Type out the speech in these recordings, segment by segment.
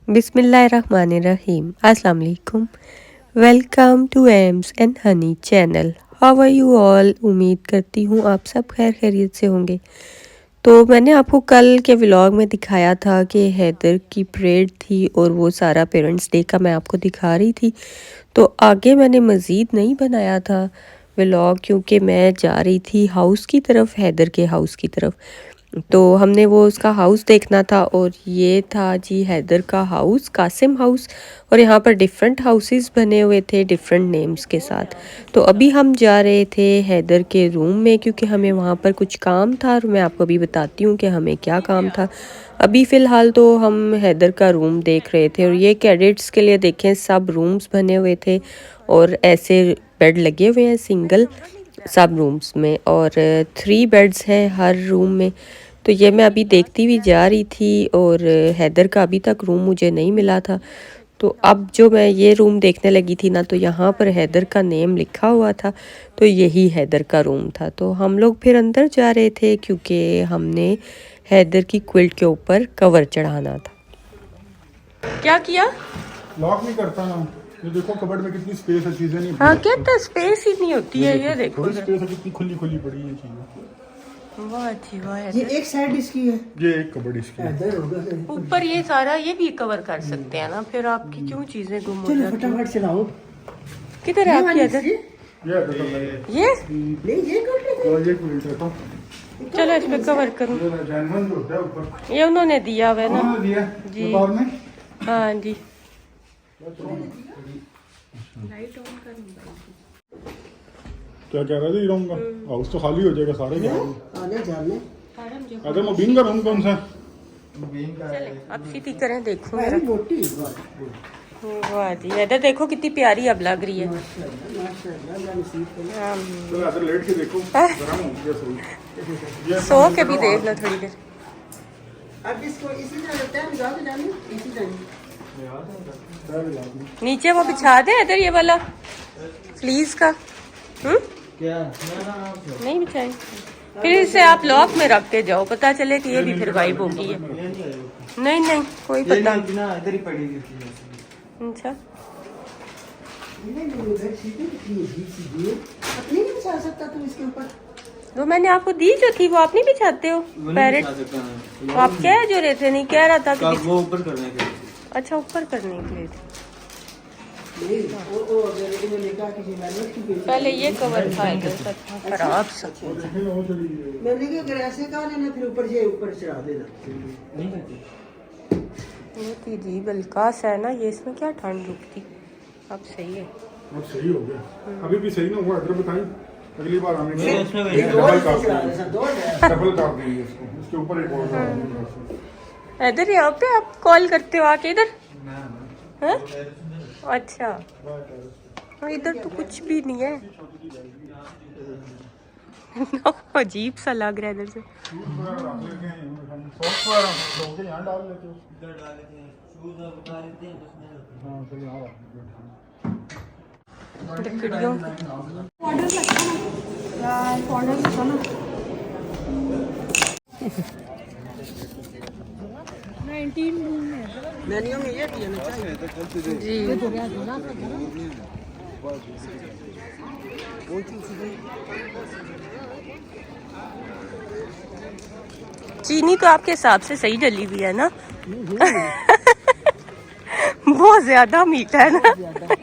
बिस्मिल्लाहिर्रहमानिर्रहीम। अस्सलाम वालेकुम। Welcome to Aims and Honey channel. How are you all? उम्मीद करती हूँ आप सब खैर खैरियत से होंगे। तो मैंने आपको कल के व्लॉग में दिखाया था कि हैदर की परेड थी और वो सारा पेरेंट्स डे का मैं आपको दिखा रही थी। तो आगे मैंने मज़ीद नहीं बनाया था व्लॉग क्योंकि मैं जा रही थी हाउस की तरफ, हैदर के हाउस की तरफ। तो हमने वो उसका हाउस देखना था और ये था जी हैदर का हाउस, कासिम हाउस। और यहाँ पर डिफरेंट हाउसेस बने हुए थे डिफरेंट नेम्स के साथ। तो अभी हम जा रहे थे हैदर के रूम में क्योंकि हमें वहाँ पर कुछ काम था और मैं आपको अभी बताती हूँ कि हमें क्या काम था। अभी फ़िलहाल तो हम हैदर का रूम देख रहे थे और ये कैडेट्स के लिए देखें सब रूम्स बने हुए थे और ऐसे बेड लगे हुए हैं सिंगल सब रूम्स में और 3 बेड्स हैं हर रूम में। तो ये मैं अभी देखती हुई जा रही थी और हैदर का अभी तक रूम मुझे नहीं मिला था। तो अब जो मैं ये रूम देखने लगी थी ना तो यहाँ पर हैदर का नेम लिखा हुआ था, तो यही हैदर का रूम था। तो हम लोग फिर अंदर जा रहे थे क्योंकि हमने हैदर की क्विल्ट के ऊपर कवर चढ़ाना था। क्या किया? लॉक नहीं करता ना। ये देखो कबर्ड में कितनी स्पेस है, चीजें नहीं। हाँ कहता स्पेस ही नहीं होती है। ये देखो थोड़ी स्पेस है, कितनी खुली खुली पड़ी है चीजें। वाह जी वाह। ये एक साइड इसकी है, ये एक कबर्ड इसकी है। इधर होगा। ऊपर ये सारा ये भी कवर कर सकते हैं ना, फिर आपकी क्यों चीजें गुम हो चलो जाती हैं? फटाफट चलाओ। किधर है आपकी हैदर? ये देखो मैं ये नहीं ये कर ले। और ये क्विल्ट है तो चलो इस पे कवर करूँ। ये जैनवन जो होता है ऊपर ये उन्होंने दिया हुआ है ना। उन्होंने दिया जी। व्यापार में। हाँ जी। क्या कह रहे थे हीरों का हाउस तो खाली हो जाएगा सारे जाएंगे। आने जाने अगर मैं बीन का रूम कौन सा? चले अब सीधी करें देखो भाई मेरा। मोटी वाह जी हैदर देखो कितनी प्यारी अब लग रही है। माशाल्लाह अल्लाह नसीब करे। चलो इधर लेट के देखो गरम हो गया सोई। सो के भी देख लो थोड़ी देर। अब इसको इसी तरह लगता है जाओ जाने इसी तरह। नीचे वो बिछा दे हैदर ये वाला फ्लीज का। क्या नहीं बिछाए फिर इसे आप लॉक में रख के जाओ, पता चले कि ये भी फिर गायब हो गई है। नहीं नहीं कोई पता नहीं। इधर ही पड़ी हुई अच्छा नहीं उधर सीधी कितनी सीधी अपनी नहीं बिछा सकता तू इसके ऊपर। वो मैंने आपको दी जो थी वो आप नहीं बिछाते हो पैरेट? तो आप कह जो रहे थे, नहीं कह रहा था कि वो ऊपर करने के लिए। अच्छा ऊपर करने के लिए थे। नहीं वो अगर मैंने कहा कि मेहनत की बेटी पहले ये कवर था इधर सा था खराब सा। मैंने कहा अगर ऐसे कहा लेना फिर ऊपर ये ऊपर चढ़ा देना। नहीं करती। बहुत ही जी बलकास है ना ये, इसमें क्या ठंड रुकती। अब सही है। अब सही हो गया, अभी भी सही ना हुआ। इधर बताई अगली बार आने नहीं, उसमें वही है। डबल काट देंगे, डबल काट देंगे इसको, इसके ऊपर एक और काट देंगे। इधर यहाँ पे आप कॉल करते हो आके इधर? हैं? अच्छा हाँ, इधर तो कुछ भी नहीं है। अजीब सा लग रहा है इधर से। यहाँ डाल लेते हो। इधर डाल देते हैं, शूज और उतार देते हैं, उसमें हाँ चलो यहाँ रख देते हैं। लकड़ियों मेन्यू में ये भी होना चाहिए जी। चीनी तो आपके हिसाब से सही डली हुई है ना? बहुत ज्यादा मीठा है ना,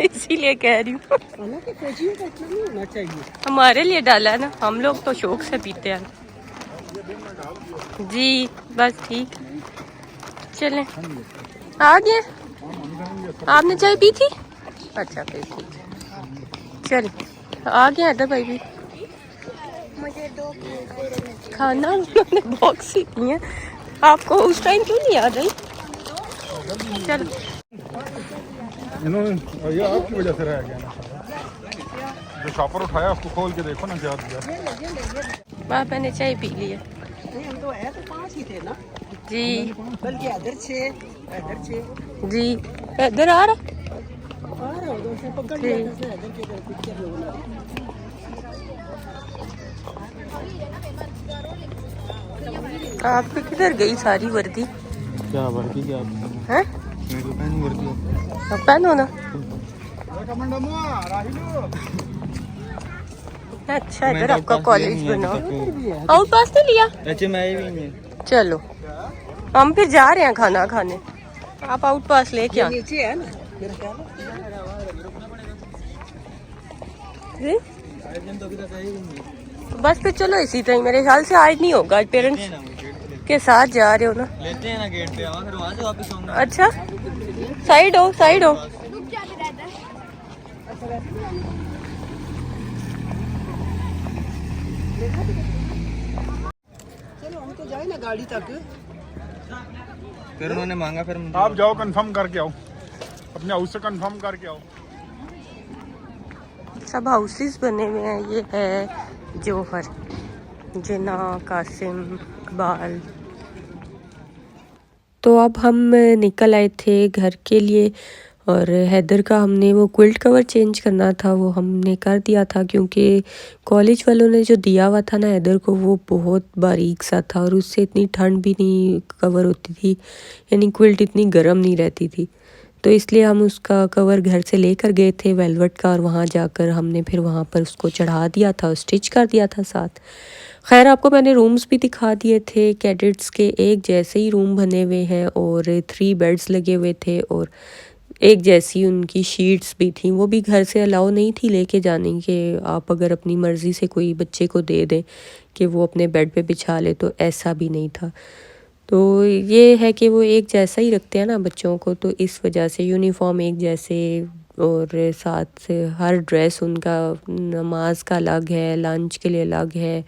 इसीलिए कह रही हूँ। हालांकि कोचिंग का इतना नहीं होना चाहिए। हमारे लिए डाला है ना, हम लोग तो शौक से पीते हैं। जी बस ठीक। चलें आ गए। आपने चाय पी थी? अच्छा फिर ठीक है। चल आ गए हैदर भाई भी। मुझे 2 खाना उन्होंने बॉक्स ही किए। आपको उस टाइम क्यों नहीं याद आई? चलो इन्होंने ये आपकी वजह से रह गया ना। जो शॉपर उठाया उसको खोल के देखो ना क्या दिया। बाप मैंने चाय पी ली है। नहीं हम तो है तो 5 ही थे ना, जी बल्कि इधर 6 जी इधर आ रहा। आ रहा होगा उसने पकड़ लिया था इधर के पिक्चर लोगों आपकी किधर गई सारी वर्दी? क्या वर्दी क्या? हैं? मेरे को पहन वर्दी अब पहनो ना। अच्छा इधर आपका कॉलेज बना। आउट पास नहीं लिया? अच्छा मैं भी नहीं। चलो हम फिर जा रहे हैं खाना खाने, आप आउट पास लेके आना। नीचे है ना मेरा ख्याल है। बस फिर चलो इसी तरह, मेरे ख्याल से आज नहीं होगा, आज पेरेंट्स के साथ जा रहे हो ना। लेते हैं ना गेट पे, फिर वहाँ से वापस आऊंगा। अच्छा साइड हो, साइड हो। चलो हम तो जाए ना गाड़ी तक। फिर उन्होंने मांगा, फिर आप जाओ कंफर्म करके आओ, अपने हाउस से कंफर्म करके आओ। सब हाउसेस बने हुए हैं। ये है जौहर, जिना, कासिम, इकबाल। तो अब हम निकल आए थे घर के लिए, और हैदर का हमने वो क्विल्ट कवर चेंज करना था, वो हमने कर दिया था क्योंकि कॉलेज वालों ने जो दिया हुआ था ना हैदर को, वो बहुत बारीक सा था और उससे इतनी ठंड भी नहीं कवर होती थी, यानी क्विल्ट इतनी गर्म नहीं रहती थी। तो इसलिए हम उसका कवर घर से लेकर गए थे वेलवेट का, और वहाँ जाकर हमने फिर वहाँ पर उसको चढ़ा दिया था और स्टिच कर दिया था साथ। खैर आपको मैंने रूम्स भी दिखा दिए थे कैडेट्स के, एक जैसे ही रूम बने हुए हैं और 3 बेड्स लगे हुए थे और एक जैसी उनकी शीट्स भी थी। वो भी घर से अलाउ नहीं थी लेके जाने के, आप अगर अपनी मर्ज़ी से कोई बच्चे को दे दें कि वो अपने बेड पे बिछा ले, तो ऐसा भी नहीं था। तो ये है कि वो एक जैसा ही रखते हैं ना बच्चों को, तो इस वजह से यूनिफॉर्म एक जैसे, और साथ से हर ड्रेस उनका नमाज का अलग है, लंच के लिए अलग है,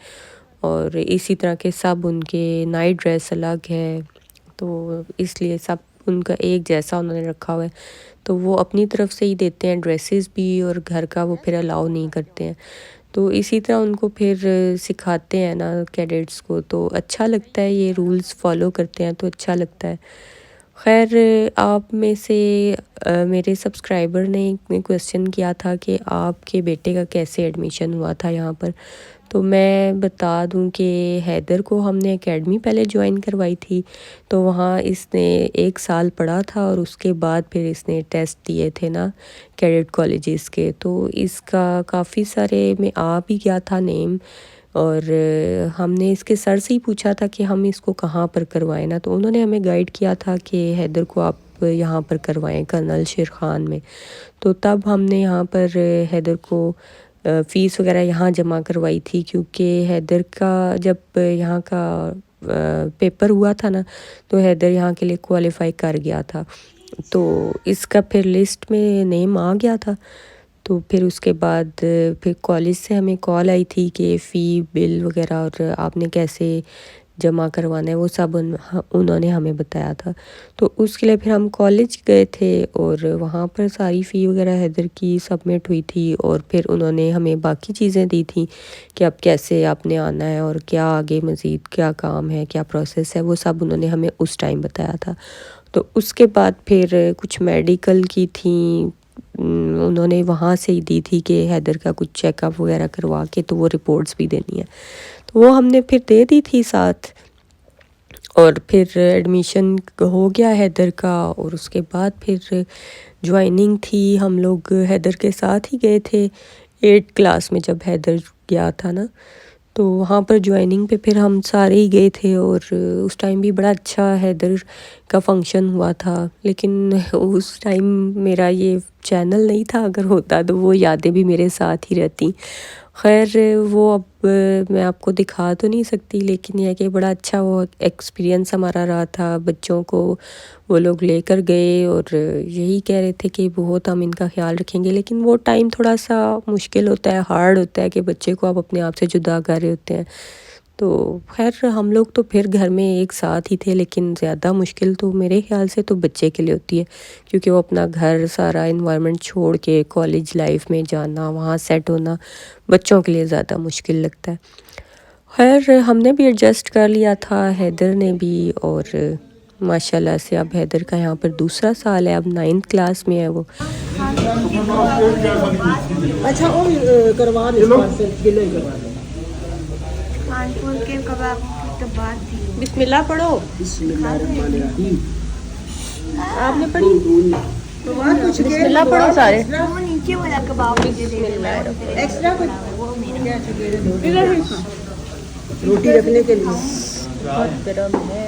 और इसी तरह के सब उनके नाइट ड्रेस अलग है। तो इसलिए सब उनका एक जैसा उन्होंने रखा हुआ है। तो वो अपनी तरफ से ही देते हैं ड्रेसेस भी, और घर का वो फिर अलाउ नहीं करते हैं। तो इसी तरह उनको फिर सिखाते हैं ना कैडेट्स को, तो अच्छा लगता है, ये रूल्स फॉलो करते हैं तो अच्छा लगता है। खैर आप में से मेरे सब्सक्राइबर ने एक क्वेश्चन किया था कि आपके बेटे का कैसे एडमिशन हुआ था यहाँ पर। तो मैं बता दूं कि हैदर को हमने एकेडमी पहले ज्वाइन करवाई थी, तो वहाँ इसने 1 साल पढ़ा था और उसके बाद फिर इसने टेस्ट दिए थे ना कैडेट कॉलेजेस के। तो इसका काफ़ी सारे में आ भी गया था नेम, और हमने इसके सर से ही पूछा था कि हम इसको कहाँ पर करवाएं ना, तो उन्होंने हमें गाइड किया था कि हैदर को आप यहाँ पर करवाएं कर्नल शेर ख़ान में। तो तब हमने यहाँ पर हैदर को फ़ीस वगैरह यहाँ जमा करवाई थी, क्योंकि हैदर का जब यहाँ का पेपर हुआ था ना, तो हैदर यहाँ के लिए क्वालिफ़ाई कर गया था, तो इसका फिर लिस्ट में नेम आ गया था। तो फिर उसके बाद फिर कॉलेज से हमें कॉल आई थी कि फ़ी बिल वगैरह और आपने कैसे जमा करवाना है, वो सब उन्होंने हमें बताया था। तो उसके लिए फिर हम कॉलेज गए थे और वहाँ पर सारी फ़ी वगैरह हैदर की सबमिट हुई थी, और फिर उन्होंने हमें बाकी चीज़ें दी थी कि अब कैसे आपने आना है और क्या आगे मज़ीद क्या काम है, क्या प्रोसेस है, वो सब उन्होंने हमें उस टाइम बताया था। तो उसके बाद फिर कुछ मेडिकल की थी, उन्होंने वहाँ से ही दी थी कि हैदर का कुछ चेकअप वगैरह करवा के तो वो रिपोर्ट्स भी देनी है, तो वो हमने फिर दे दी थी साथ। और फिर एडमिशन हो गया हैदर का, और उसके बाद फिर ज्वाइनिंग थी। हम लोग हैदर के साथ ही गए थे 8th क्लास में, जब हैदर गया था ना, तो वहाँ पर ज्वाइनिंग पे फिर हम सारे ही गए थे। और उस टाइम भी बड़ा अच्छा हैदर का फंक्शन हुआ था, लेकिन उस टाइम मेरा ये चैनल नहीं था, अगर होता तो वो यादें भी मेरे साथ ही रहती। खैर वो अब मैं आपको दिखा तो नहीं सकती, लेकिन यह कि बड़ा अच्छा वो एक्सपीरियंस हमारा रहा था। बच्चों को वो लोग लेकर गए और यही कह रहे थे कि बहुत हम इनका ख्याल रखेंगे, लेकिन वो टाइम थोड़ा सा मुश्किल होता है, हार्ड होता है कि बच्चे को आप अपने आप से जुदा कर रहे होते हैं। तो खैर हम लोग तो फिर घर में एक साथ ही थे, लेकिन ज़्यादा मुश्किल तो मेरे ख्याल से तो बच्चे के लिए होती है, क्योंकि वो अपना घर सारा इन्वायरमेंट छोड़ के कॉलेज लाइफ में जाना, वहाँ सेट होना बच्चों के लिए ज़्यादा मुश्किल लगता है। खैर हमने भी एडजस्ट कर लिया था, हैदर ने भी, और माशाल्लाह से अब हैदर का यहाँ पर दूसरा साल है, अब 9th क्लास में है वो। अच्छा वो करवा दे, गिले करवा दे। कानपुर के कबाब की तो बात थी। बिस्मिल्लाह पढ़ो। बिस्मिल्लाहिर्रहमानिर्रहीम। आपने पढ़ी? तो वहाँ कुछ बिस्मिल्लाह पढ़ो सारे। वो नीचे वाला कबाब एक्स्ट्रा कुछ क्या चाहिए? रोटी रखने के लिए गरम है।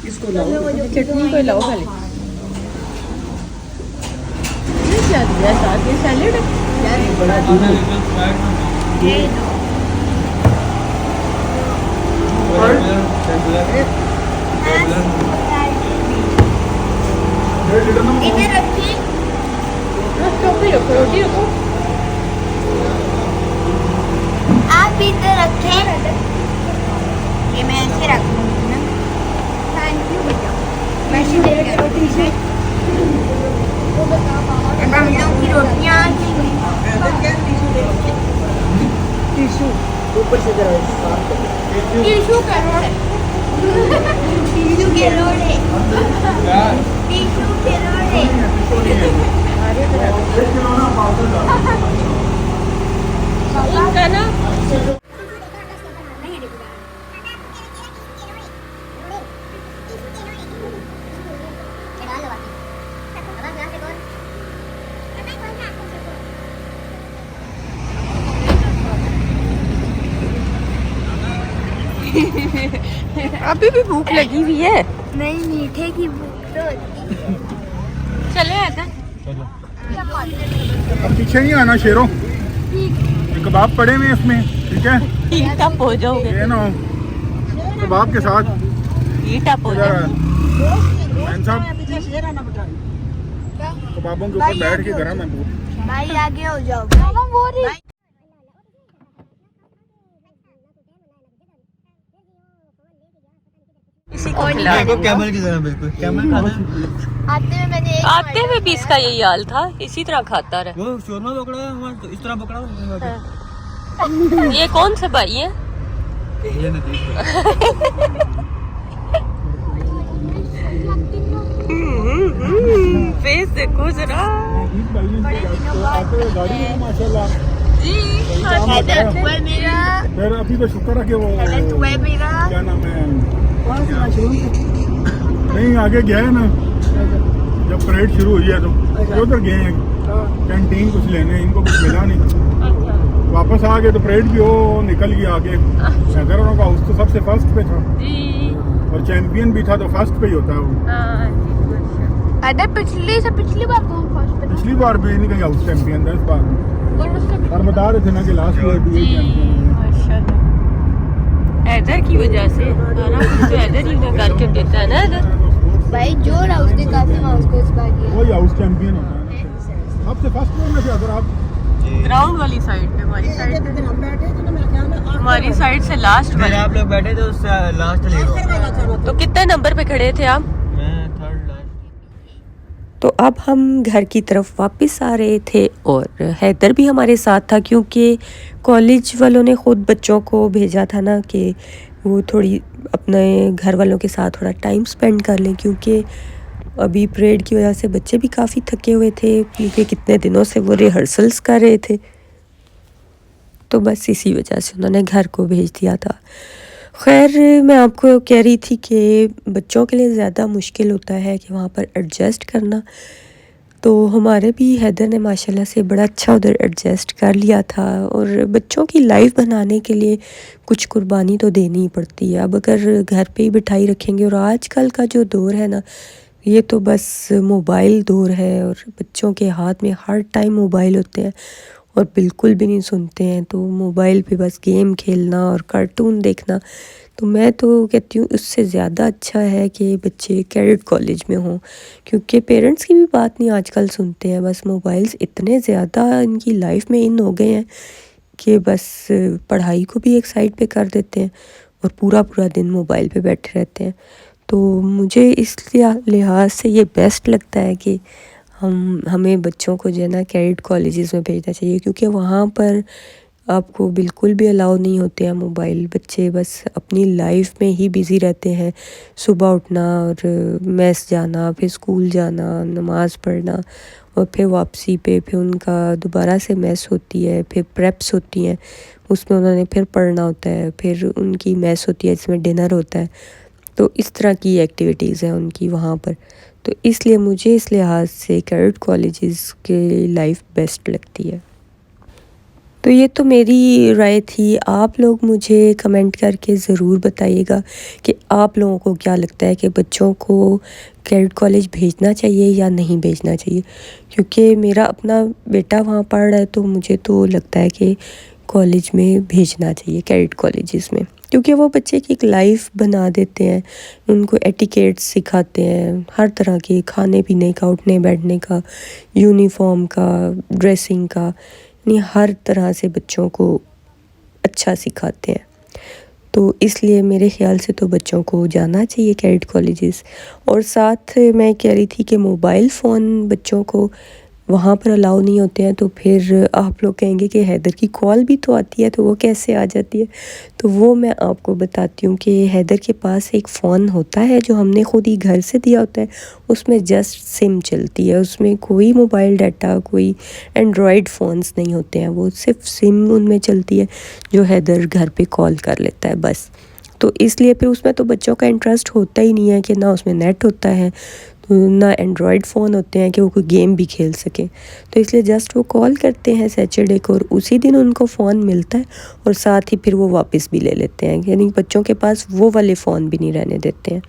इसको लाओ। चटनी को लाओ पहले। ये क्या दिया साथ में? सैलेड है? बड़ा दूध इधर रखिए। टोपी रखो, रोटी रखो। आप इधर रखें। ये मैं ऐसे रखूंगी ना। थैंक यू बेटा। वैसे रोटी से हम लोग की रोटियां आ गई। टिश्यू ऊपर से जरा साफ कर टिश्यू का रोड है। टिश्यू के रोड है। टिश्यू के रोड है। इनका ना अभी भी भूख लगी हुई है। नहीं मीठे की भूख तो चले आते। अब पीछे नहीं आना शेरों, ये कबाब पड़े हुए हैं इसमें, ठीक है? हीट अप हो जाओगे। ये ना कबाब के साथ हीट अप हो जाओगे। मैन साहब कबाबों के ऊपर बैठ के गरम है बहुत। भाई आगे हो जाओ। मामा बोल रही इसी को खिला देखो दूंगा। कैमल की तरह बिल्कुल कैमल खाना आते हुए मैंने आते हुए भी इसका यही हाल था, इसी तरह खाता रहा। वो शोरमा पकड़ा हुआ तो इस तरह पकड़ा हुआ ये कौन से भाई है? ये नहीं फेस देखो जरा। माशाल्लाह जी मेरा फिर अभी तो शुक्र है कि वो मेरा क्या नाम है, नहीं आगे गया है ना, जब परेड शुरू हुई है तो उधर गए हैं कैंटीन कुछ लेने, इनको कुछ मिला नहीं, वापस आ गए तो परेड भी वो निकल गया आगे। अगर उनका हाउस तो सबसे फर्स्ट पे था और चैंपियन भी था, तो फर्स्ट पे ही होता है वो। अरे पिछली बार कौन फर्स्ट पे था? पिछली बार भी नहीं कहीं हाउस चैंपियन था, इस बार और उससे और बता रहे थे ना कि लास्ट ईयर भी यही चैंपियन है। हैदर की वजह से सारा कुछ तो हैदर ही ना करके देता है ना हैदर। भाई जो रहा उसके काफी मैं उसको इस बार दिया। वही हाउस चैंपियन होता है सबसे फर्स्ट फ्लोर में से। अगर आप ग्राउंड वाली साइड पे, हमारी साइड पे, हमारी साइड से लास्ट फिर वाली। आप लोग बैठे थे उससे लास्ट ले लो। तो कितने नंबर पे खड़े थे आप? मैं थर्ड लास्ट। तो अब हम घर की तरफ वापस आ रहे थे और हैदर भी हमारे साथ था, क्योंकि कॉलेज वालों ने ख़ुद बच्चों को भेजा था ना कि वो थोड़ी अपने घर वालों के साथ थोड़ा टाइम स्पेंड कर लें, क्योंकि अभी परेड की वजह से बच्चे भी काफ़ी थके हुए थे, क्योंकि कितने दिनों से वो रिहर्सल्स कर रहे थे। तो बस इसी वजह से उन्होंने घर को भेज दिया था। खैर मैं आपको कह रही थी कि बच्चों के लिए ज़्यादा मुश्किल होता है कि वहाँ पर एडजस्ट करना, तो हमारे भी हैदर ने माशाल्लाह से बड़ा अच्छा उधर एडजस्ट कर लिया था। और बच्चों की लाइफ बनाने के लिए कुछ कुर्बानी तो देनी ही पड़ती है। अब अगर घर पे ही बिठाई रखेंगे, और आजकल का जो दौर है ना, ये तो बस मोबाइल दौर है और बच्चों के हाथ में हर टाइम मोबाइल होते हैं और बिल्कुल भी नहीं सुनते हैं। तो मोबाइल पे बस गेम खेलना और कार्टून देखना, तो मैं तो कहती हूँ उससे ज़्यादा अच्छा है कि बच्चे कैडेट कॉलेज में हों, क्योंकि पेरेंट्स की भी बात नहीं आजकल सुनते हैं। बस मोबाइल्स इतने ज़्यादा इनकी लाइफ में इन हो गए हैं कि बस पढ़ाई को भी एक साइड पे कर देते हैं और पूरा पूरा दिन मोबाइल पे बैठे रहते हैं। तो मुझे इस लिहाज से ये बेस्ट लगता है कि हमें बच्चों को जो है ना कैडेट कॉलेजेस में भेजना चाहिए, क्योंकि वहाँ पर आपको बिल्कुल भी अलाउ नहीं होते हैं मोबाइल। बच्चे बस अपनी लाइफ में ही बिज़ी रहते हैं, सुबह उठना और मेस जाना, फिर स्कूल जाना, नमाज़ पढ़ना और फिर वापसी पे फिर उनका दोबारा से मेस होती है, फिर प्रेप्स होती हैं, उसमें उन्होंने फिर पढ़ना होता है, फिर उनकी मेस होती है जिसमें डिनर होता है। तो इस तरह की एक्टिविटीज़ हैं उनकी वहाँ पर। तो इसलिए मुझे इस लिहाज से कैडेट कॉलेजेस की लाइफ बेस्ट लगती है। तो ये तो मेरी राय थी। आप लोग मुझे कमेंट करके ज़रूर बताइएगा कि आप लोगों को क्या लगता है कि बच्चों को कैडेट कॉलेज भेजना चाहिए या नहीं भेजना चाहिए, क्योंकि मेरा अपना बेटा वहाँ पढ़ रहा है तो मुझे तो लगता है कि कॉलेज में भेजना चाहिए, कैडेट कॉलेजेस में, क्योंकि वो बच्चे की एक लाइफ बना देते हैं, उनको एटिकेट्स सिखाते हैं, हर तरह के खाने पीने का, उठने बैठने का, यूनिफॉर्म का, ड्रेसिंग का, यानी हर तरह से बच्चों को अच्छा सिखाते हैं। तो इसलिए मेरे ख़्याल से तो बच्चों को जाना चाहिए कैडेट कॉलेजेस। और साथ मैं कह रही थी कि मोबाइल फ़ोन बच्चों को वहाँ पर अलाउ नहीं होते हैं, तो फिर आप लोग कहेंगे कि हैदर की कॉल भी तो आती है, तो वो कैसे आ जाती है। तो वो मैं आपको बताती हूँ कि हैदर के पास एक फ़ोन होता है जो हमने ख़ुद ही घर से दिया होता है, उसमें जस्ट सिम चलती है, उसमें कोई मोबाइल डाटा, कोई एंड्रॉयड फ़ोन्स नहीं होते हैं, वो सिर्फ सिम उनमें चलती है जो हैदर घर पे कॉल कर लेता है बस। तो इसलिए फिर उसमें तो बच्चों का इंटरेस्ट होता ही नहीं है कि ना उसमें नेट होता है, ना एंड्रॉयड फ़ोन होते हैं कि वो कोई गेम भी खेल सकें। तो इसलिए जस्ट वो कॉल करते हैं सैटरडे को और उसी दिन उनको फ़ोन मिलता है और साथ ही फिर वो वापस भी ले लेते हैं, यानी बच्चों के पास वो वाले फ़ोन भी नहीं रहने देते हैं।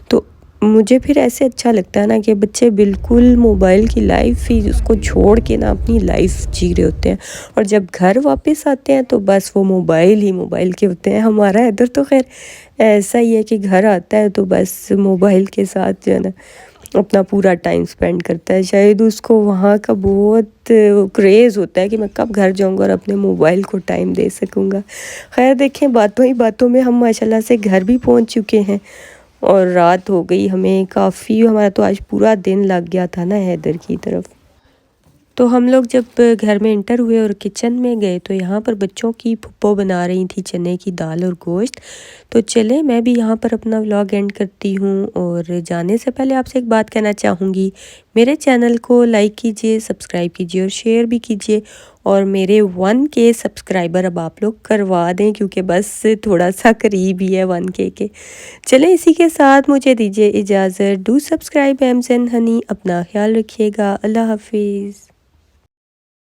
तो मुझे फिर ऐसे अच्छा लगता है ना कि बच्चे बिल्कुल मोबाइल की लाइफ ही उसको छोड़ के ना अपनी लाइफ जी रहे होते हैं, और जब घर वापस आते हैं तो बस वो मोबाइल ही मोबाइल के होते हैं। हमारा इधर तो खैर ऐसा ही है कि घर आता है तो बस मोबाइल के साथ जो है ना अपना पूरा टाइम स्पेंड करता है। शायद उसको वहाँ का बहुत क्रेज़ होता है कि मैं कब घर जाऊँगा और अपने मोबाइल को टाइम दे सकूँगा। खैर देखें, बातों ही बातों में हम माशाल्लाह से घर भी पहुँच चुके हैं और रात हो गई हमें काफ़ी। हमारा तो आज पूरा दिन लग गया था ना हैदर की तरफ। तो हम लोग जब घर में इंटर हुए और किचन में गए तो यहाँ पर बच्चों की फुप्पो बना रही थी चने की दाल और गोश्त। तो चले मैं भी यहाँ पर अपना व्लॉग एंड करती हूँ, और जाने से पहले आपसे एक बात कहना चाहूँगी, मेरे चैनल को लाइक कीजिए, सब्सक्राइब कीजिए और शेयर भी कीजिए, और मेरे 1K सब्सक्राइबर अब आप लोग करवा दें, क्योंकि बस थोड़ा सा करीब ही है 1K के। चलें इसी के साथ मुझे दीजिए इजाज़त। Do subscribe AIIMS and Honey. अपना ख्याल रखिएगा। अल्लाह हाफिज़।